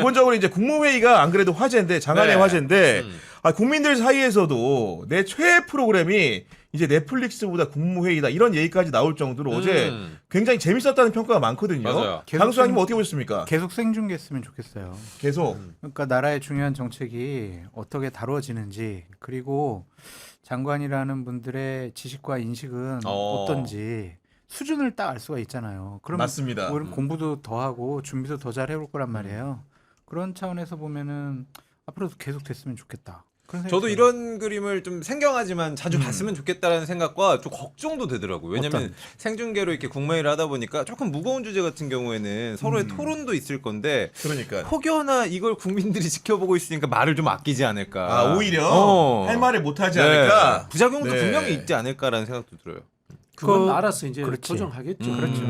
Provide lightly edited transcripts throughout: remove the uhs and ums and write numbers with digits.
기본적으로 이제 국무회의가 안 그래도 화제인데 장안의 네. 화제인데 국민들 사이에서도 내 최애 프로그램이 이제 넷플릭스보다 국무회의다 이런 얘기까지 나올 정도로 어제 굉장히 재밌었다는 평가가 많거든요. 맞아요. 장수장님 어떻게 보셨습니까? 계속 생중계했으면 좋겠어요. 계속. 그러니까 나라의 중요한 정책이 어떻게 다루어지는지 그리고 장관이라는 분들의 지식과 인식은 어떤지 수준을 딱 알 수가 있잖아요. 그럼 맞습니다. 공부도 더 하고 준비도 더 잘 해올 거란 말이에요. 그런 차원에서 보면은 앞으로도 계속 됐으면 좋겠다. 그런 저도 생각이 이런 그림을 좀 생경하지만 자주 봤으면 좋겠다라는 생각과 좀 걱정도 되더라고요. 왜냐면 어떤? 생중계로 이렇게 국무회의를 하다 보니까 조금 무거운 주제 같은 경우에는 서로의 토론도 있을 건데 그러니까. 혹여나 이걸 국민들이 지켜보고 있으니까 말을 좀 아끼지 않을까. 아 오히려 할 말을 못하지 않을까. 부작용도 네. 분명히 있지 않을까라는 생각도 들어요. 그건 알아서 이제 그렇지. 조정하겠죠. 그렇죠.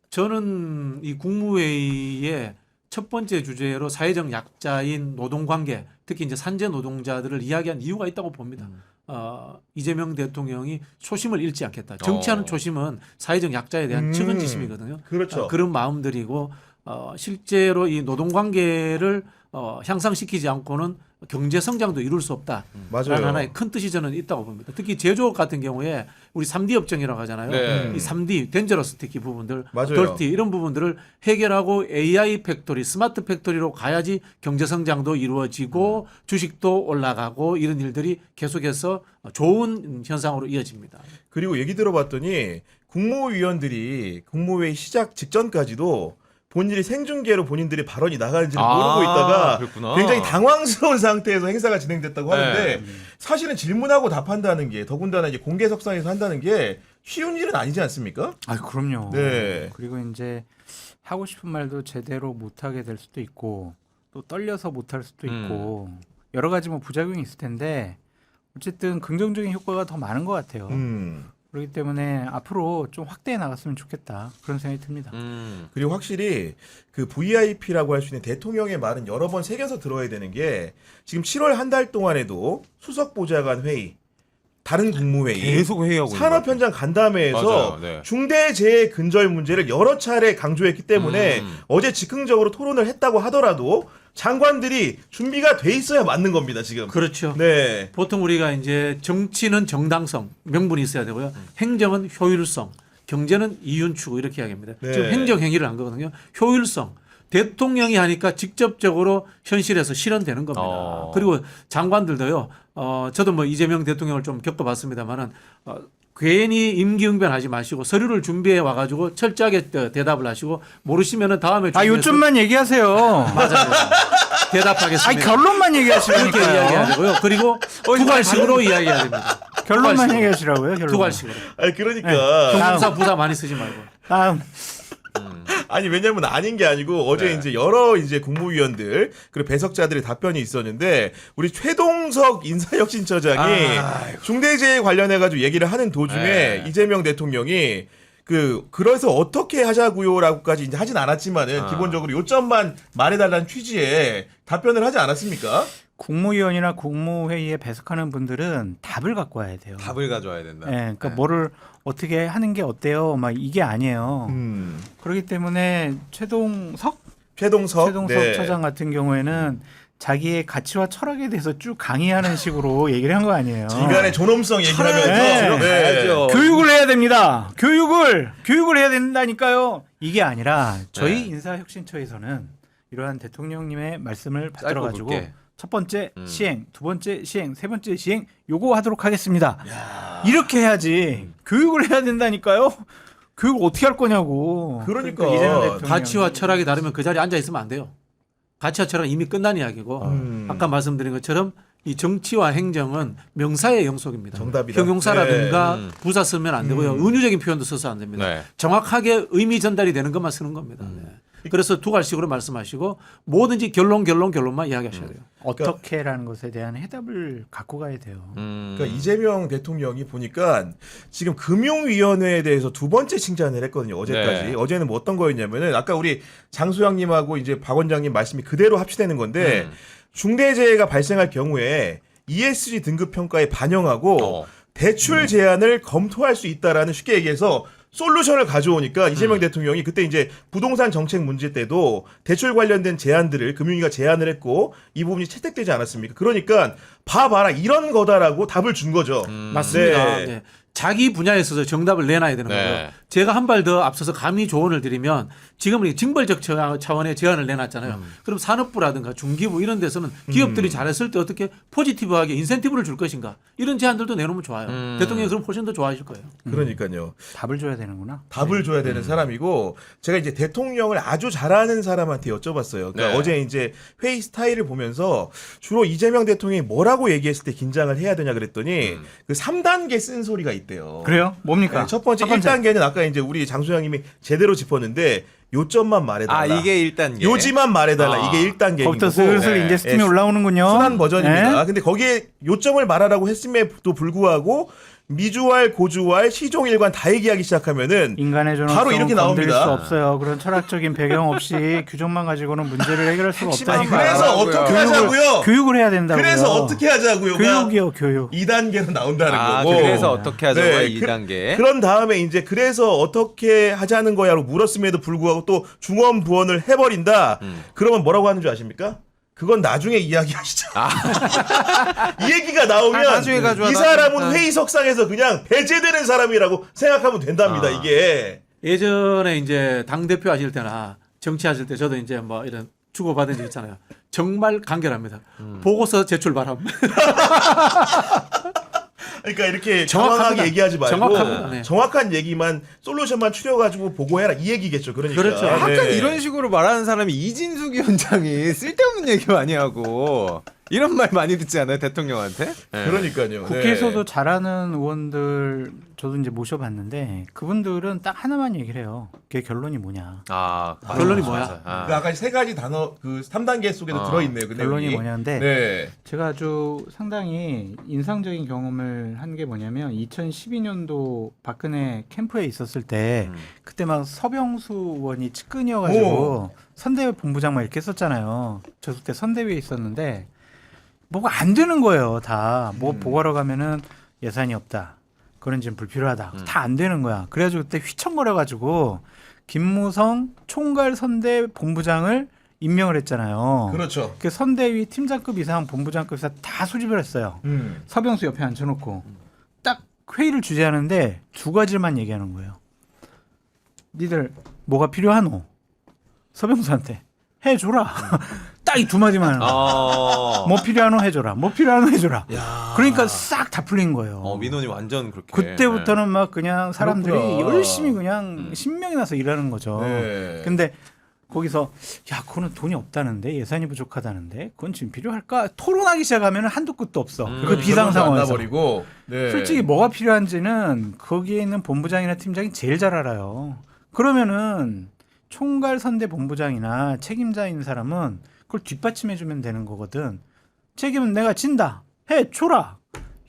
저는 이 국무회의의 첫 번째 주제로 사회적 약자인 노동관계, 특히 이제 산재 노동자들을 이야기한 이유가 있다고 봅니다. 이재명 대통령이 초심을 잃지 않겠다. 정치하는 초심은 사회적 약자에 대한 측은지심이거든요. 그렇죠. 그런 마음들이고 실제로 이 노동관계를 향상시키지 않고는 경제 성장도 이룰 수 없다라는 맞아요. 하나의 큰 뜻이 저는 있다고 봅니다. 특히 제조업 같은 경우에 우리 3D 업종이라고 하잖아요. 네. 이 3D, 덴저러스 특히 부분들, 맞아요. 덜티 이런 부분들을 해결하고 AI 팩토리, 스마트 팩토리로 가야지 경제 성장도 이루어지고 주식도 올라가고 이런 일들이 계속해서 좋은 현상으로 이어집니다. 그리고 얘기 들어봤더니 국무위원들이 국무회의 시작 직전까지도 본인이 생중계로 본인들의 발언이 나가는지를 모르고 있다가 그랬구나. 굉장히 당황스러운 상태에서 행사가 진행됐다고 하는데 네. 사실은 질문하고 답한다는 게 더군다나 이제 공개석상에서 한다는 게 쉬운 일은 아니지 않습니까? 아, 그럼요. 네. 그리고 이제 하고 싶은 말도 제대로 못 하게 될 수도 있고 또 떨려서 못 할 수도 있고 여러 가지 뭐 부작용이 있을 텐데 어쨌든 긍정적인 효과가 더 많은 것 같아요. 그렇기 때문에 앞으로 좀 확대해 나갔으면 좋겠다 그런 생각이 듭니다. 그리고 확실히 그 VIP라고 할 수 있는 대통령의 말은 여러 번 새겨서 들어야 되는 게 지금 7월 한 달 동안에도 수석보좌관 회의, 다른 국무회의, 계속 회의하고 있는 산업 것 현장 간담회에서 맞아요. 네. 중대재해 근절 문제를 여러 차례 강조했기 때문에 어제 즉흥적으로 토론을 했다고 하더라도 장관들이 준비가 돼 있어야 맞는 겁니다 지금. 그렇죠. 네. 보통 우리가 이제 정치는 정당성, 명분이 있어야 되고요. 행정은 효율성, 경제는 이윤 추구 이렇게 이야기합니다. 네. 지금 행정 행위를 한 거거든요. 효율성. 대통령이 하니까 직접적으로 현실에서 실현되는 겁니다. 그리고 장관들도요. 저도 뭐 이재명 대통령을 좀 겪어봤습니다만은 괜히 임기응변하지 마시고 서류를 준비해 와가지고 철저하게 대답을 하시고 모르시면은 다음에 아, 요점만 얘기하세요. 맞아요. 대답하겠습니다. 아니, 결론만 이렇게 이야기해야 얘기하시라니까요. 되고요. 그리고 두괄식으로 이야기해야 됩니다. 결론만 얘기하시라고요. 결론. 두괄식으로. 아니 그러니까 형사 부사 많이 쓰지 말고. 다음. 아니 왜냐면 아닌 게 아니고 어제 이제 여러 이제 국무위원들 그리고 배석자들의 답변이 있었는데 우리 최동석 인사혁신처장이 중대재해 관련해 가지고 얘기를 하는 도중에 이재명 대통령이 그래서 어떻게 하자고요라고까지 이제 하진 않았지만은 기본적으로 요점만 말해달라는 취지의 답변을 하지 않았습니까? 국무위원이나 국무회의에 배석하는 분들은 답을 갖고 와야 돼요. 답을 가져와야 된다. 네, 그러니까 뭐를 어떻게 하는 게 어때요? 막 이게 아니에요. 그렇기 때문에 최동석 네. 처장 같은 경우에는 자기의 가치와 철학에 대해서 쭉 강의하는 식으로 얘기를 한 거 아니에요. 인간의 존엄성 얘기하면서 네. 가야죠. 교육을 해야 됩니다. 교육을 해야 된다니까요. 이게 아니라 저희 네. 인사혁신처에서는 이러한 대통령님의 말씀을 짧고 받들어 가지고 굵게. 첫 번째 시행, 두 번째 시행, 세 번째 시행 요거 하도록 하겠습니다. 이렇게 해야지 교육을 해야 된다니까요. 교육을 어떻게 할 거냐고. 그러니까. 이재명 대통령. 가치와 철학이 다르면 그 자리에 앉아 있으면 안 돼요. 가치와 철학은 이미 끝난 이야기고 아까 말씀드린 것처럼 이 정치와 행정은 명사의 영속입니다. 정답이다. 형용사라든가 부사 쓰면 안 되고요. 은유적인 표현도 써서 안 됩니다. 네. 정확하게 의미 전달이 되는 것만 쓰는 겁니다. 네. 그래서 두괄식으로 말씀하시고 뭐든지 결론만 이야기하셔야 돼요. 어떻게라는 것에 대한 해답을 갖고 가야 돼요. 그러니까 이재명 대통령이 보니까 지금 금융위원회에 대해서 두 번째 칭찬을 했거든요. 어제까지. 네. 어제는 뭐 어떤 거였냐면은 아까 우리 장수영님하고 이제 박 원장님 말씀이 그대로 합치되는 건데 중대재해가 발생할 경우에 ESG 등급 평가에 반영하고 대출 제한을 검토할 수 있다라는 쉽게 얘기해서 솔루션을 가져오니까 이재명 대통령이 그때 이제 부동산 정책 문제 때도 대출 관련된 제안들을 금융위가 제안을 했고 이 부분이 채택되지 않았습니까? 그러니까 봐봐라 이런 거다라고 답을 준 거죠. 맞습니다. 네. 네. 자기 분야에 있어서 정답을 내놔야 되는 네. 거예요. 제가 한 발 더 앞서서 감히 조언을 드리면 지금은 징벌적 차원의 제안을 내놨잖아요. 그럼 산업부라든가 중기부 이런 데서는 기업들이 잘했을 때 어떻게 포지티브하게 인센티브를 줄 것인가 이런 제안들도 내놓으면 좋아요. 대통령이 그럼 훨씬 더 좋아하실 거예요. 그러니까요. 답을 줘야 되는구나. 답을 줘야 되는 사람이고 제가 이제 대통령을 아주 잘하는 사람한테 여쭤봤어요. 그러니까 네. 어제 이제 회의 스타일을 보면서 주로 이재명 대통령이 뭐라고 얘기했을 때 긴장을 해야 되냐 그랬더니 그 3단계 쓴소리가 있대요. 그래요? 뭡니까? 네, 첫 번째 1단계는 아까 이제 우리 장소장님이 제대로 짚었는데 요점만 말해달라. 아 이게 1단계. 요지만 말해달라. 이게 1단계인 거기부터 거고. 슬슬 네. 이제 스팀이 네, 올라오는군요. 순한 버전입니다. 네? 근데 거기에 요점을 말하라고 했음에도 불구하고 미주알, 고주알, 시종일관 다 얘기하기 시작하면은 인간의 바로 존엄성은 이렇게 건드릴 나옵니다. 수 없어요. 그런 철학적인 배경 없이 규정만 가지고는 문제를 해결할 수가 없다. 아니, 그래서 말하고요. 어떻게 하자고요? 교육을 해야 된다고요. 그래서 어떻게 하자고요? 교육이요, 교육. 2단계로 나온다는 아 거고. 그래서 어떻게 하자고 네, 2단계. 그런 다음에 이제 그래서 어떻게 하자는 거야로 물었음에도 불구하고 또 중언부언을 해버린다. 그러면 뭐라고 하는 줄 아십니까? 그건 나중에 이야기하시죠. 이 얘기가 나오면 나중에 가져와, 이 사람은 나중에. 회의석상에서 그냥 배제되는 사람이라고 생각하면 된답니다. 이게. 예전에 이제 당 대표 하실 때나 정치하실 때 저도 이제 뭐 이런 주고받은 적 있잖아요. 정말 간결합니다. 보고서 제출바람. 그러니까 이렇게 정확합니다. 정확하게 얘기하지 말고 정확합니다. 네. 정확한 얘기만 솔루션만 추려가지고 보고해라 이 얘기겠죠. 그러니까. 그렇죠. 약간 네. 이런 식으로 말하는 사람이 이진숙 위원장이 쓸데없는 얘기 많이 하고 이런 말 많이 듣지 않아요 대통령한테? 네. 그러니까요. 국회에서도 네. 잘하는 의원들 저도 이제 모셔봤는데 그분들은 딱 하나만 얘기를 해요. 그게 결론이 뭐냐. 아 결론이 맞아, 뭐야? 맞아. 아. 그 아까 세 가지 단어 그 3단계 속에도 들어있네요. 그 결론이 내용이. 뭐냐인데 네. 제가 아주 상당히 인상적인 경험을 한 게 뭐냐면 2012년도 박근혜 캠프에 있었을 때 그때 막 서병수 의원이 측근이어가지고 선대위 본부장 막 이렇게 했었잖아요. 저 그때 선대위에 있었는데 뭐가 안 되는 거예요. 다 뭐 보고하러 가면은 예산이 없다. 그런 지금 불필요하다. 다 안 되는 거야. 그래가지고 그때 휘청거려가지고 김무성 총괄 선대 본부장을 임명을 했잖아요. 그렇죠. 그 선대위 팀장급 이상 본부장급 이상 다 소집을 했어요. 서병수 옆에 앉혀놓고 딱 회의를 주재하는데 두 가지만 얘기하는 거예요. 니들 뭐가 필요하노? 서병수한테 해줘라. 딱 이 두 마디만 하는 거예요. 뭐 필요하노 해줘라. 뭐 필요하노 해줘라. 그러니까 싹 다 풀린 거예요. 민원이 완전 그렇게. 그때부터는 막 그냥 사람들이 그렇구나. 열심히 그냥 신명이 나서 일하는 거죠. 네. 근데 거기서 야 그거는 돈이 없다는데 예산이 부족하다는데 그건 지금 필요할까 토론하기 시작하면 한도 끝도 없어. 그 비상 상황에서 버리고 네. 솔직히 뭐가 필요한지는 거기에 있는 본부장이나 팀장이 제일 잘 알아요. 그러면은 총괄 선대 본부장이나 책임자인 사람은 그걸 뒷받침해 주면 되는 거거든. 책임은 내가 진다. 해 줘라.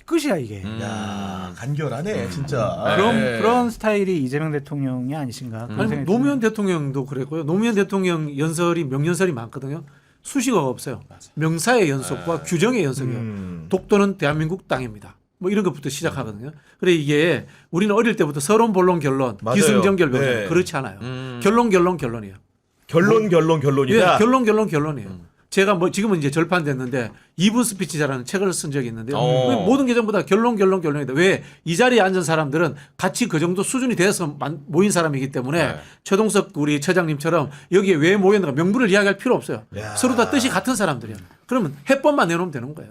끝이야 이게. 야 간결하네 진짜. 그런 스타일이 이재명 대통령이 아니신가? 그런 아니, 생각이 노무현 대통령도 그랬고요. 노무현 대통령 연설이 명연설이 많거든요. 수식어가 없어요. 명사의 연속과 규정의 연속이에요. 독도는 대한민국 땅입니다. 뭐 이런 것부터 시작하거든요. 그래 이게 우리는 어릴 때부터 서론 본론 결론, 맞아요. 기승전결 변론 네. 그렇지 않아요. 결론이에요. 결론이다. 예, 결론이에요. 제가 뭐 지금은 이제 절판됐는데 2분 스피치자라는 책을 쓴 적이 있는데요. 모든 계정보다 결론이다. 왜? 이 자리에 앉은 사람들은 같이 그 정도 수준이 돼서 모인 사람이기 때문에 네. 최동석 우리 처장님처럼 여기에 왜 모였는가 명분을 이야기할 필요 없어요. 야. 서로 다 뜻이 같은 사람들이에요. 그러면 해법만 내놓으면 되는 거예요.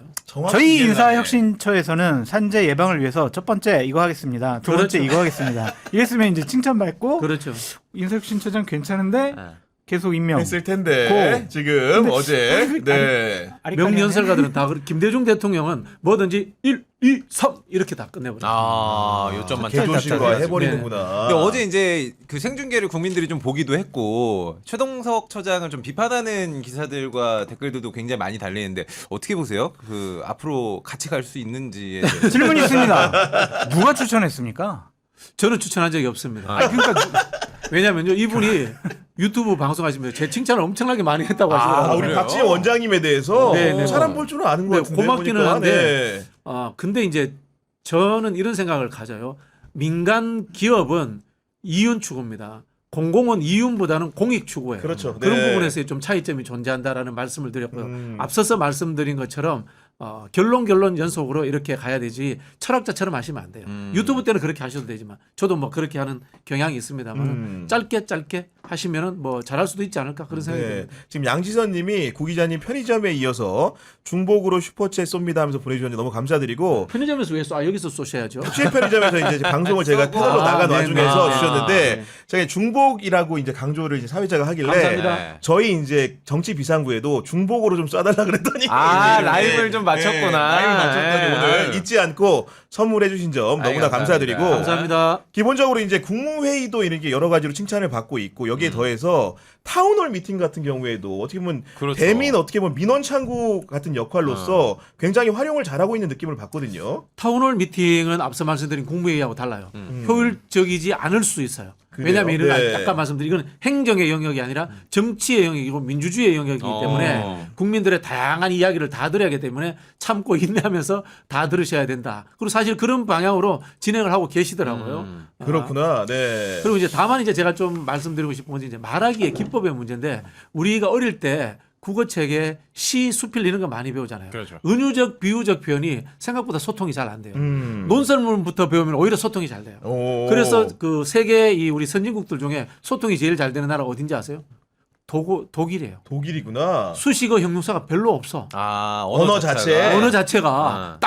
저희 인사혁신처에서는 산재 예방을 위해서 첫 번째 이거 하겠습니다. 두 번째 그렇죠. 이거 하겠습니다. 이랬으면 이제 칭찬받고 그렇죠. 인사혁신처장 괜찮은데 계속 임명. 했을 텐데 지금 어제 네. 명연설가들은 다 김대중 대통령은 뭐든지 1, 2, 3 이렇게 다 끝내버려요. 요점만 개조신과 짤짤짤 해버리는구나. 근데 어제 이제 그 생중계를 국민들이 좀 보기도 했고 최동석 처장을 좀 비판하는 기사들과 댓글들도 굉장히 많이 달리는데 어떻게 보세요? 그 앞으로 같이 갈 수 있는지에 대해서. 질문이 있습니다. 누가 추천했습니까? 저는 추천한 적이 없습니다. 그러니까 왜냐면요 이분이 유튜브 방송하시면서 제 칭찬을 엄청나게 많이 했다고 하시더라고요. 우리 그래요? 박지원 원장님에 대해서 네. 사람 볼 줄은 아는 것 네, 같은데 고맙기는 보니까. 한데 네. 근데 이제 저는 이런 생각을 가져요. 민간 기업은 이윤 추구입니다. 공공은 이윤보다는 공익 추구예요. 그렇죠. 그런 네. 부분에서 좀 차이점이 존재한다라는 말씀을 드렸고요. 앞서서 말씀드린 것처럼 결론 연속으로 이렇게 가야 되지 철학자처럼 하시면 안 돼요. 유튜브 때는 그렇게 하셔도 되지만 저도 뭐 그렇게 하는 경향이 있습니다만 짧게 하시면은 뭐 잘할 수도 있지 않을까 그런 생각이 네. 듭니다. 지금 양지선님이 구 기자님 편의점에 이어서 중복으로 슈퍼챗 쏩니다 하면서 보내주셨는데 너무 감사드리고 편의점에서 왜 쏴? 여기서 쏘셔야죠. 수입 편의점에서 이제 방송을 제가 패널로 나간 네, 와중에서 네. 주셨는데 네. 제가 중복이라고 이제 강조를 이제 사회자가 하길래 감사합니다. 저희 이제 정치 비상구에도 중복으로 좀 쏴달라 그랬더니 라임을 좀 맞췄구나. 라임을 맞췄더니 네. 오늘 잊지 않고 선물해 주신 점 너무나 감사합니다. 감사드리고 감사합니다. 기본적으로 이제 국무회의도 이렇게 여러 가지로 칭찬을 받고 있고 여기에 더해서 타운홀 미팅 같은 경우에도 어떻게 보면 그렇죠. 대민 어떻게 보면 민원 창구 같은 역할로서 굉장히 활용을 잘하고 있는 느낌을 받거든요. 타운홀 미팅은 앞서 말씀드린 국무회의하고 달라요. 효율적이지 않을 수 있어요. 그래요? 왜냐하면 이건 네. 아까 말씀드린 이건 행정의 영역이 아니라 정치의 영역이고 민주주의의 영역이기 때문에 국민들의 다양한 이야기를 다 들어야 하기 때문에 참고 인내하면서 다 들으셔야 된다. 그리고 사실 그런 방향으로 진행을 하고 계시더라고요. 그렇구나. 네. 그리고 이제 다만 이제 제가 좀 말씀드리고 싶은 건 이제 말하기의 기법의 문제인데 우리가 어릴 때 국어책에 시, 수필 이런 거 많이 배우잖아요. 그렇죠. 은유적, 비유적 표현이 생각보다 소통이 잘 안 돼요. 음. 논설문부터 배우면 오히려 소통이 잘 돼요. 오. 그래서 그 세계 이 우리 선진국들 중에 소통이 제일 잘 되는 나라 어딘지 아세요? 독일이에요. 독일이구나. 수식어 형용사가 별로 없어. 언어 자체. 언어 자체가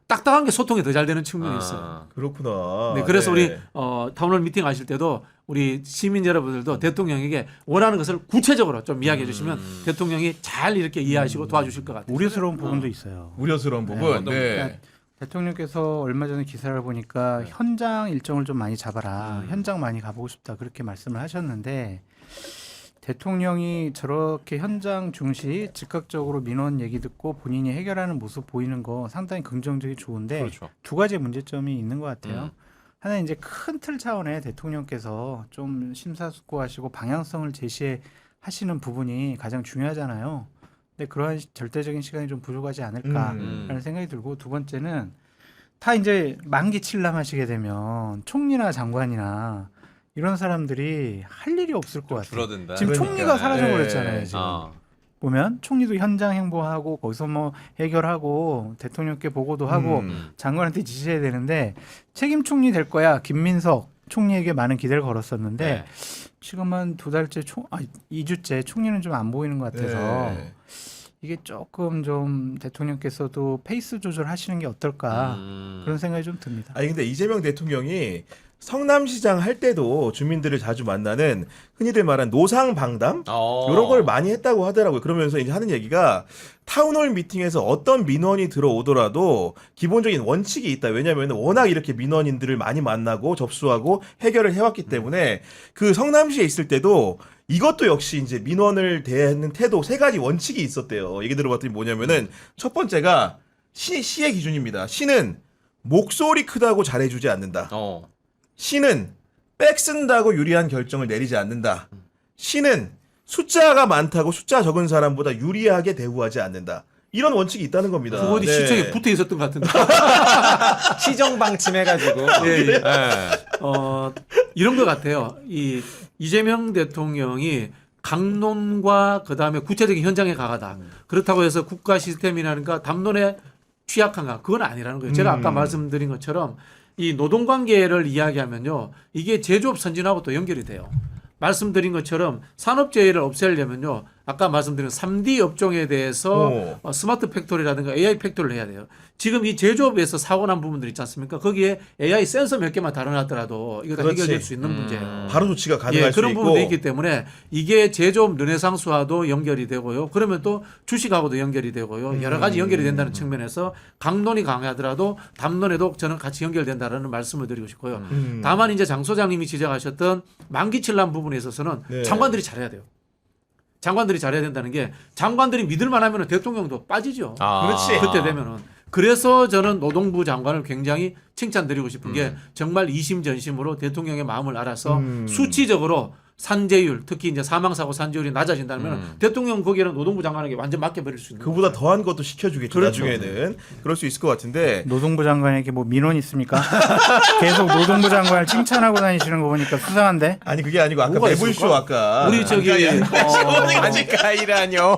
딱딱한 게 소통이 더 잘 되는 측면이 있어요. 그렇구나. 네, 그래서 네. 우리 타운홀 미팅 하실 때도 우리 시민 여러분들도 대통령에게 원하는 것을 구체적으로 좀 이야기해 주시면 대통령이 잘 이렇게 이해하시고 도와주실 것 같아요. 우려스러운 부분도 있어요. 우려스러운 부분. 네. 네. 그러니까 대통령께서 얼마 전에 기사를 보니까 현장 일정을 좀 많이 잡아라. 현장 많이 가보고 싶다. 그렇게 말씀을 하셨는데 대통령이 저렇게 현장 중시 즉각적으로 민원 얘기 듣고 본인이 해결하는 모습 보이는 거 상당히 긍정적이 좋은데 그렇죠. 두 가지 문제점이 있는 것 같아요. 하나는 이제 큰 틀 차원의 대통령께서 좀 심사숙고하시고 방향성을 제시하시는 부분이 가장 중요하잖아요. 근데 그러한 절대적인 시간이 좀 부족하지 않을까라는 생각이 들고 두 번째는 다 이제 만기 칠남하시게 되면 총리나 장관이나 이런 사람들이 할 일이 없을 것 같아요. 줄어든다. 지금 그러니까. 총리가 사라져버렸잖아요. 네. 지금 보면 총리도 현장 행보하고 거기서 뭐 해결하고 대통령께 보고도 하고 장관한테 지시해야 되는데 책임 총리 될 거야 김민석 총리에게 많은 기대를 걸었었는데 네. 지금 한 2달째 2주째 총리는 좀 안 보이는 것 같아서 네. 이게 조금 좀 대통령께서도 페이스 조절하시는 게 어떨까 그런 생각이 좀 듭니다. 아니 근데 이재명 대통령이 성남시장 할 때도 주민들을 자주 만나는 흔히들 말한 노상방담 이런 걸 많이 했다고 하더라고요. 그러면서 이제 하는 얘기가 타운홀 미팅에서 어떤 민원이 들어오더라도 기본적인 원칙이 있다. 왜냐하면 워낙 이렇게 민원인들을 많이 만나고 접수하고 해결을 해왔기 때문에 그 성남시에 있을 때도 이것도 역시 이제 민원을 대하는 태도 세 가지 원칙이 있었대요. 얘기 들어봤더니 뭐냐면은 첫 번째가 시의 기준입니다. 시는 목소리 크다고 잘해주지 않는다. 시는 백 쓴다고 유리한 결정을 내리지 않는다. 시는 숫자가 많다고 숫자 적은 사람보다 유리하게 대우하지 않는다. 이런 원칙이 있다는 겁니다. 그 어디 네. 시청에 붙어 있었던 것 같은데. 시정방침 해가지고. 예. 이런 것 같아요. 이 이재명 대통령이 강론과 그다음에 구체적인 현장에 강하다. 그렇다고 해서 국가 시스템이라든가 담론에 취약한가? 그건 아니라는 거예요. 제가 아까 말씀드린 것처럼 이 노동관계를 이야기하면요. 이게 제조업 선진하고 또 연결이 돼요. 말씀드린 것처럼 산업재해를 없애려면요. 아까 말씀드린 3D 업종에 대해서 스마트 팩토리라든가 AI 팩토리를 해야 돼요. 지금 이 제조업에서 사고 난 부분들 있지 않습니까? 거기에 AI 센서 몇 개만 달아놨더라도 이거 다 그렇지. 해결될 수 있는 문제예요. 바로 조치가 가능할 수 그런 있고 부분도 있기 때문에 이게 제조업 르네상스와도 연결이 되고요. 그러면 또 주식하고도 연결이 되고요. 여러 가지 연결이 된다는 측면에서 강론이 강하더라도 담론에도 저는 같이 연결된다라는 말씀을 드리고 싶고요. 다만 이제 장 소장님이 지적하셨던 만기칠남 부분에 있어서는 네. 장관들이 잘해야 돼요. 장관들이 잘해야 된다는 게 장관들이 믿을만 하면 대통령도 빠지죠. 그렇지. 그때 되면은. 그래서 저는 노동부 장관을 굉장히 칭찬드리고 싶은 게 정말 이심전심으로 대통령의 마음을 알아서 수치적으로 산재율, 특히 이제 사망사고 산재율이 낮아진다면 대통령 거기에는 노동부 장관에게 완전 맡겨버릴 수 있는 그보다 거죠. 더한 것도 시켜주겠죠. 그렇죠. 나중에는 그럴 수 있을 것 같은데. 노동부 장관에게 뭐 민원 있습니까? 계속 노동부 장관을 칭찬하고 다니시는 거 보니까 수상한데. 아니 그게 아니고 아까 뭐가 매불쇼 있을까? 아까 우리 저기 아직까지라뇨.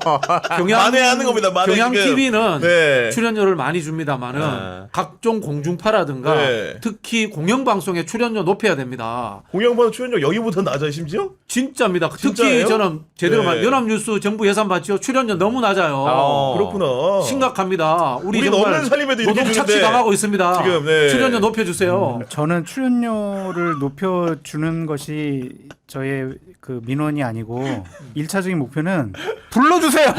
만회하는 겁니다. 만회 경향 지금. TV는 네. 출연료를 많이 줍니다만은 각종 공중파라든가 네. 특히 공영방송의 출연료 높여야 됩니다. 공영방송 출연료 여기보다 낮아요 심지어? 진짜입니다. 진짜예요? 특히 저는 제대로 네. 말 연합뉴스 정부 예산 받죠. 출연료 너무 낮아요. 그렇구나. 심각합니다. 우리 우린 정말 없는 살림에도 이렇게 노동 주는데. 착취 당하고 있습니다. 지금, 네. 출연료 높여주세요. 저는 출연료를 높여주는 것이 저의 그 민원이 아니고 1차적인 목표는 불러주세요.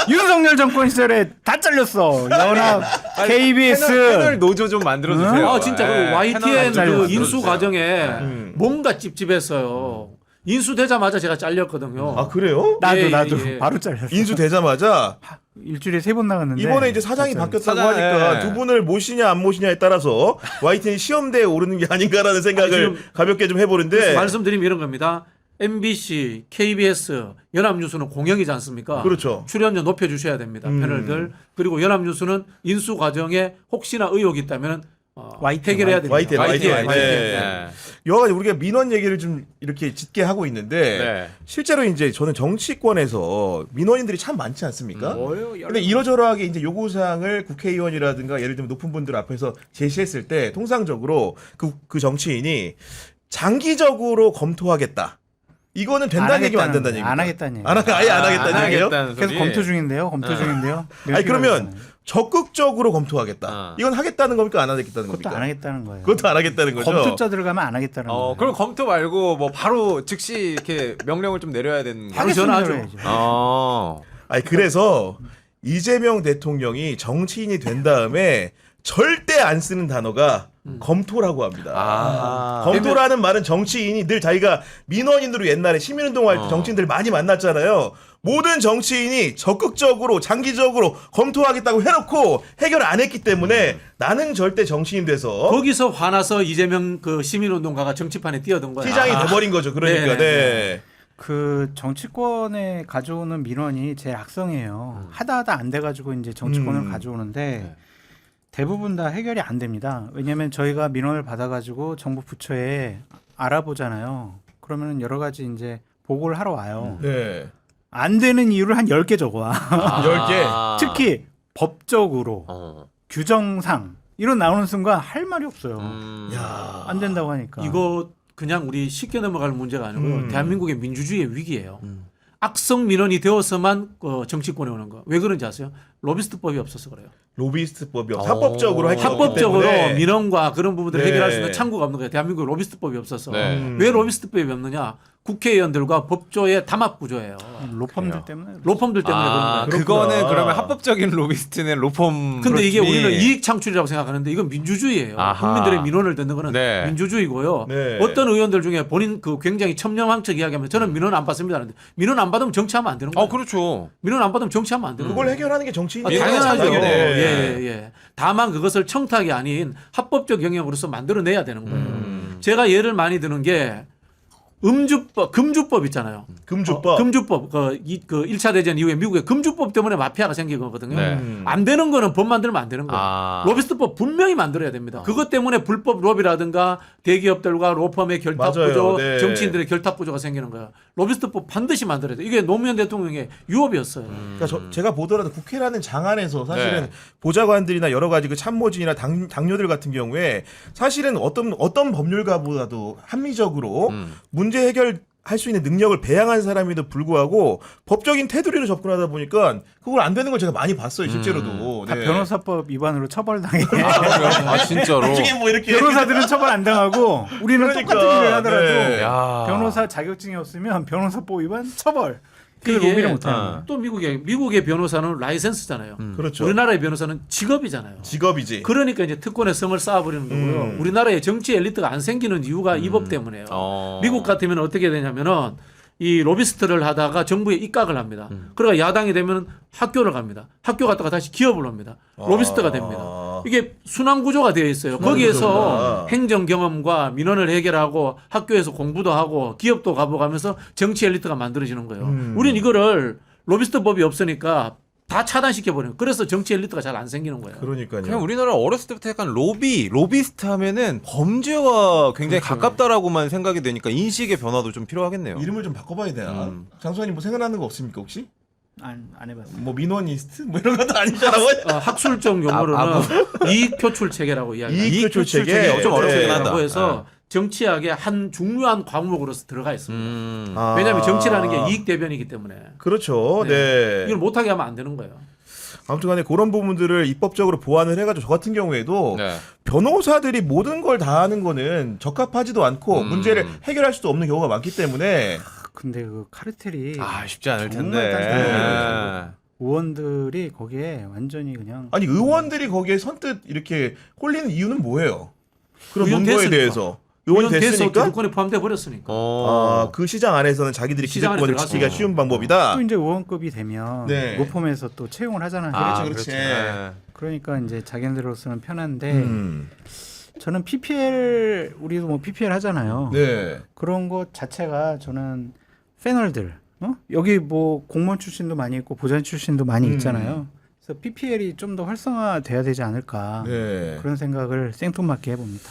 윤석열 정권 시절에 다 잘렸어. 연합, KBS. 패널 노조 좀 만들어 주세요. 아 진짜 그 패널 YTN 잘 그 만들어주세요. 인수 과정에 뭔가 찝찝했어요. 인수되자마자 제가 잘렸거든요. 아 그래요? 나도 예. 바로 잘렸어. 인수되자마자 일주일에 3번 나갔는데 이번에 이제 사장이 다 바뀌었다고 사장, 하니까 예. 두 분을 모시냐 안 모시냐에 따라서 YTN 시험대에 오르는 게 아닌가라는 생각을 지금 가볍게 좀 해보는데 말씀드리면 이런 겁니다. MBC, KBS, 연합뉴스는 공영이지 않습니까? 그렇죠. 출연료 높여주셔야 됩니다. 패널들. 그리고 연합뉴스는 인수 과정에 혹시나 의혹이 있다면 YTN, 해결해야 됩니다. YTN. 네. 네. 여하간 우리가 민원 얘기를 좀 이렇게 짙게 하고 있는데 네. 실제로 이제 저는 정치권에서 민원인들이 참 많지 않습니까? 뭐요? 근데 이러저러하게 이제 요구사항을 국회의원이라든가 예를 들면 높은 분들 앞에서 제시했을 때 통상적으로 그 정치인이 장기적으로 검토하겠다. 이거는 된다는 얘기면 안 된다는 얘기입니다. 안 하겠다는 얘기. 아예 안 하겠다는 얘기예요? 계속 검토 중인데요. 검토 중인데요. 아니 그러면 적극적으로 검토하겠다. 이건 하겠다는 겁니까? 안 하겠다는 그것도 겁니까? 안 하겠다는 거예요. 그것도 안 하겠다는 거죠. 검토자 들어가면 안 하겠다는 거예요. 그럼 검토 말고 뭐 바로 즉시 이렇게 명령을 좀 내려야 되는 거. 바로 전화하죠. 해야죠. 아니 그래서 이재명 대통령이 정치인이 된 다음에 절대 안 쓰는 단어가 검토라고 합니다. 검토라는 말은 정치인이 늘 자기가 민원인으로 옛날에 시민운동할 때 정치인들 많이 만났잖아요. 모든 정치인이 적극적으로 장기적으로 검토하겠다고 해놓고 해결 안 했기 때문에 나는 절대 정치인 돼서 거기서 화나서 이재명 그 시민운동가가 정치판에 뛰어든 거예요. 시장이 돼버린 거죠. 그러니까 네. 그 정치권에 가져오는 민원이 제일 악성이에요. 하다 안 돼가지고 이제 정치권을 가져오는데 대부분 다 해결이 안 됩니다. 왜냐하면 저희가 민원을 받아가지고 정부 부처에 알아보잖아요. 그러면 여러 가지 이제 보고를 하러 와요. 네. 안 되는 이유를 한 10개 적어와. 10개. 특히 법적으로 규정상 이런 나오는 순간 할 말이 없어요. 야. 안 된다고 하니까. 이거 그냥 우리 쉽게 넘어갈 문제가 아니고 대한민국의 민주주의의 위기예요. 악성 민원이 되어서만 정치권에 오는 거. 왜 그런지 아세요? 로비스트법이 없어서 그래요. 로비스트법이 합법적으로 할 합법적으로 때문에. 민원과 그런 부분들을 네. 해결할 수 있는 창구가 없는 거예요. 대한민국에 로비스트법이 없어서. 네. 왜 로비스트법이 없느냐? 국회의원들과 법조의 담합 구조예요. 로펌들 때문에. 로펌들 때문에 그런 거예요. 그거는 그렇구나. 그러면 합법적인 로비스트는 로펌. 근데 이게 그렇지. 우리는 이익 창출이라고 생각하는데 이건 민주주의예요. 아하. 국민들의 민원을 듣는 거는 네. 민주주의고요. 네. 어떤 의원들 중에 본인 그 굉장히 첨념왕척 이야기하면 저는 민원 안 받습니다. 하는데 민원 안 받으면 정치하면 안 되는 거예요. 그렇죠. 민원 안 받으면 정치하면 안 되는 그걸 거예요. 해결하는 게 정치인. 당연하죠. 네. 예. 다만 그것을 청탁이 아닌 합법적 영역으로서 만들어내야 되는 거예요. 제가 예를 많이 드는 게 금주법 있잖아요. 금주법. 금주법. 그 1차 대전 이후에 미국의 금주법 때문에 마피아가 생긴 거거든요. 네. 안 되는 거는 법 만들면 안 되는 거예요. 로비스트법 분명히 만들어야 됩니다. 그것 때문에 불법 로비라든가 대기업들과 로펌의 결탁 맞아요. 구조, 네. 정치인들의 결탁 구조가 생기는 거예요. 로비스트법 반드시 만들어야 돼요. 이게 노무현 대통령의 유업이었어요. 그러니까 제가 보더라도 국회라는 장 안에서 사실은 네. 보좌관들이나 여러 가지 그 참모진이나 당뇨들 같은 경우에 사실은 어떤 법률가보다도 합리적으로 문제 해결할 수 있는 능력을 배양한 사람에도 불구하고 법적인 테두리로 접근하다 보니까 그걸 안 되는 걸 제가 많이 봤어요 실제로도. 다 네. 변호사법 위반으로 처벌당해. 진짜로. 나중에 뭐 이렇게 변호사들은 처벌 안 당하고 우리는 그러니까, 똑같은 일을 하더라도 네. 야. 변호사 자격증이 없으면 변호사법 위반 처벌. 그 이게 로비를 못하는 거예요. 또 미국의 변호사는 라이센스잖아요. 그렇죠. 우리나라의 변호사는 직업이잖아요. 직업이지. 그러니까 이제 특권의 성을 쌓아버리는 거고요. 우리나라에 정치 엘리트가 안 생기는 이유가 이 법 때문에요. 미국 같으면 어떻게 되냐면은 이 로비스트를 하다가 정부에 입각을 합니다. 그러니까 야당이 되면 학교를 갑니다. 학교 갔다가 다시 기업을 합니다. 로비스트가 됩니다. 이게 순환 구조가 되어 있어요. 순환 거기에서 구조구나. 행정 경험과 민원을 해결하고 학교에서 공부도 하고 기업도 가보가면서 정치 엘리트가 만들어지는 거예요. 우린 이거를 로비스트 법이 없으니까 다 차단시켜 버려요. 그래서 정치 엘리트가 잘 안 생기는 거예요. 그러니까요. 그냥 우리나라 어렸을 때부터 약간 로비스트 하면은 범죄와 굉장히 가깝다라고만 생각이 되니까 인식의 변화도 좀 필요하겠네요. 이름을 좀 바꿔봐야 되나? 장수환님 뭐 생각나는 거 없습니까 혹시? 안 해봤어요. 뭐 민원이스트 뭐 이런 것도 아니잖아. 학술적 용어로는 이익 표출 체계라고 이야기해요. 이익 표출 체계 좀 어렵긴 네. 하다. 라고 해서 정치학의 한 중요한 과목으로서 들어가 있습니다. 아. 왜냐하면 정치라는 게 이익 대변이기 때문에 그렇죠. 네. 이걸 못하게 하면 안 되는 거예요. 아무튼간에 그런 부분들을 입법적으로 보완을 해가지고 저 같은 경우에도 네. 변호사들이 모든 걸 다 하는 거는 적합하지도 않고 문제를 해결할 수도 없는 경우가 많기 때문에 근데 그 카르텔이 아 쉽지 않을 정말 텐데. 단단해요. 의원들이 거기에 완전히 그냥 아니 의원들이 거기에 선뜻 이렇게 홀리는 이유는 뭐예요? 그런 의원 논거에 됐으니까. 대해서 의원이 돼서 됐으니까 기득권에 포함돼 버렸으니까. 어. 그 시장 안에서는 자기들이 시장 안에 기득권을 들어가서. 지키기가 쉬운 방법이다. 또 이제 의원급이 되면 네. 로펌에서 또 채용을 하잖아요. 그렇지. 네. 그러니까 이제 자기네들로서는 편한데 저는 PPL 우리도 뭐 PPL 하잖아요. 네. 그런 것 자체가 저는 패널들 여기 뭐 공무원 출신도 많이 있고 보좌관 출신도 많이 있잖아요. 그래서 PPL이 좀 더 활성화돼야 되지 않을까 네. 그런 생각을 생뚱맞게 해봅니다.